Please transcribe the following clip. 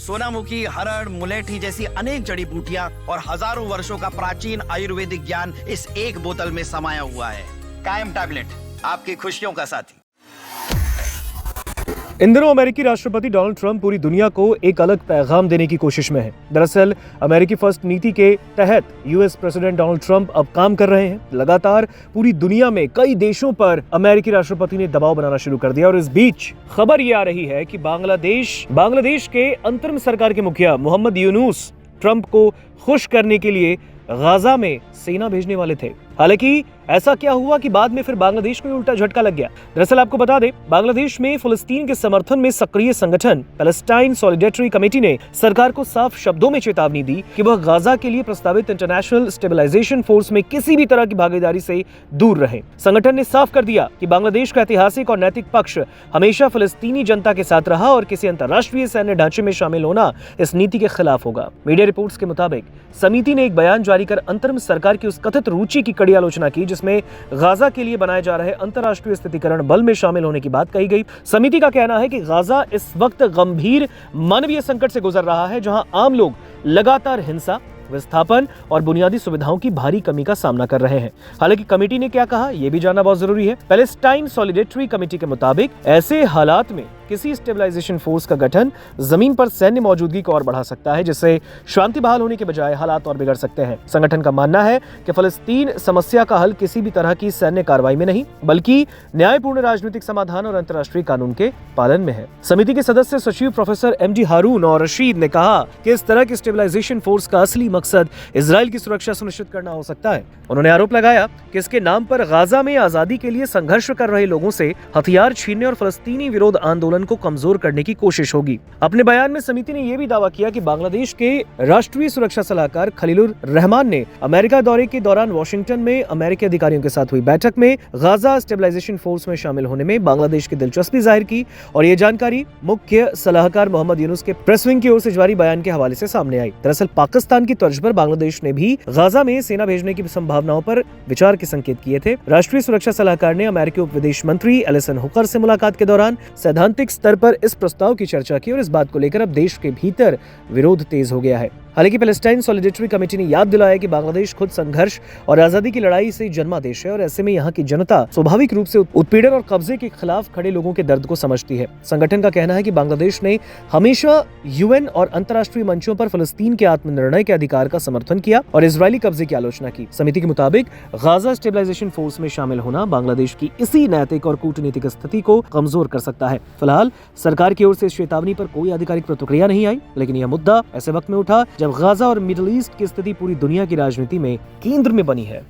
सोनामुखी, हरड़, मुलेठी जैसी अनेक जड़ी बूटियां और हजारों वर्षों का प्राचीन आयुर्वेदिक ज्ञान इस एक बोतल में समाया हुआ है। कायम टैबलेट, आपकी खुशियों का साथी। इन दिनों अमेरिकी राष्ट्रपति डोनाल्ड ट्रंप पूरी दुनिया को एक अलग पैगाम देने की कोशिश में है। दरअसल अमेरिकी फर्स्ट नीति के तहत यूएस प्रेसिडेंट डोनाल्ड ट्रंप अब काम कर रहे हैं। लगातार पूरी दुनिया में कई देशों पर अमेरिकी राष्ट्रपति ने दबाव बनाना शुरू कर दिया और इस बीच खबर ये आ रही है कि बांग्लादेश के अंतरिम सरकार के मुखिया मोहम्मद यूनुस ट्रंप को खुश करने के लिए गाजा में सेना भेजने वाले थे। हालांकि ऐसा क्या हुआ कि बाद में फिर बांग्लादेश को उल्टा झटका लग गया। दरअसल आपको बता दें, बांग्लादेश में फिलिस्तीन के समर्थन में सक्रिय संगठन पैलेस्टाइन सॉलिडेरिटी कमेटी ने सरकार को साफ शब्दों में चेतावनी दी कि वह गाजा के लिए प्रस्तावित इंटरनेशनल स्टेबलाइजेशन फोर्स में किसी भी तरह की भागीदारी से दूर रहे। संगठन ने साफ कर दिया कि बांग्लादेश का ऐतिहासिक और नैतिक पक्ष हमेशा फिलिस्तीनी जनता के साथ रहा और किसी अंतर्राष्ट्रीय सैन्य ढांचे में शामिल होना इस नीति के खिलाफ होगा। मीडिया रिपोर्ट्स के मुताबिक समिति ने एक बयान जारी कर अंतरिम सरकार की उस कथित रुचि की कड़ी आलोचना की जिसमें गाजा के लिए बनाए जा रहे अंतर्राष्ट्रीय स्थितिकरण बल में शामिल होने की बात कही गई। समिति का कहना है कि गाजा इस वक्त गंभीर मानवीय संकट से गुजर रहा है, जहां आम लोग लगातार हिंसा, विस्थापन और बुनियादी सुविधाओं की भारी कमी का सामना कर रहे हैं। हालांकि कमेटी ने क्या कहा, यह भी जानना बहुत जरूरी है। पैलेस्टाइन सॉलिडेरिटी कमेटी के मुताबिक ऐसे हालात में किसी स्टेबलाइजेशन फोर्स का गठन जमीन पर सैन्य मौजूदगी को और बढ़ा सकता है, जिससे शांति बहाल होने के बजाय हालात और बिगड़ सकते हैं। संगठन का मानना है कि फलस्तीन समस्या का हल किसी भी तरह की सैन्य कार्रवाई में नहीं, बल्कि न्यायपूर्ण राजनीतिक समाधान और अंतर्राष्ट्रीय कानून के पालन में है। समिति के सदस्य सचिव प्रोफेसर MD हारून और रशीद ने कहा कि इस तरह की स्टेबलाइजेशन फोर्स का असली मकसद इजराइल की सुरक्षा सुनिश्चित करना हो सकता है। उन्होंने आरोप लगाया कि इसके नाम पर गाजा में आजादी के लिए संघर्ष कर रहे लोगों से हथियार छीनने और फलस्तीनी विरोध आंदोलन को कमजोर करने की कोशिश होगी। अपने बयान में समिति ने यह भी दावा किया कि बांग्लादेश के राष्ट्रीय सुरक्षा सलाहकार खलीलुर रहमान ने अमेरिका दौरे के दौरान वॉशिंगटन में अमेरिकी अधिकारियों के साथ हुई बैठक में गाजा स्टेबलाइजेशन फोर्स में शामिल होने में बांग्लादेश की दिलचस्पी जाहिर की और ये जानकारी मुख्य सलाहकार मोहम्मद यूनुस के प्रेस विंग की ओर से जारी बयान के हवाले से सामने आई। दरअसल पाकिस्तान की तर्ज पर बांग्लादेश ने भी गाजा में सेना भेजने की संभावनाओं पर विचार के संकेत किए थे। राष्ट्रीय सुरक्षा सलाहकार ने अमेरिकी उप विदेश मंत्री एलिसन हुकर से मुलाकात के दौरान सैद्धांतिक स्तर पर इस प्रस्ताव की चर्चा की और इस बात को लेकर अब देश के भीतर विरोध तेज हो गया है। हालांकि पैलेस्टाइन सॉलिडेरिटी कमेटी ने याद दिलाया कि बांग्लादेश खुद संघर्ष और आजादी की लड़ाई से जन्मा देश है और ऐसे में यहाँ की जनता स्वाभाविक रूप से उत्पीड़न और कब्जे के खिलाफ खड़े लोगों के दर्द को समझती है। संगठन का कहना है कि बांग्लादेश ने हमेशा UN और अंतर्राष्ट्रीय मंचों पर फिलिस्तीन के आत्मनिर्णय के अधिकार का समर्थन किया और इजरायली कब्जे की आलोचना की। समिति के मुताबिक गाजा स्टेबलाइजेशन फोर्स में शामिल होना बांग्लादेश की इसी नैतिक और कूटनीतिक स्थिति को कमजोर कर सकता है। फिलहाल सरकार की ओर से इस चेतावनी पर कोई आधिकारिक प्रतिक्रिया नहीं आई, लेकिन यह मुद्दा ऐसे वक्त में उठा जब गाजा और मिडिल ईस्ट की स्थिति पूरी दुनिया की राजनीति में केंद्र में बनी है।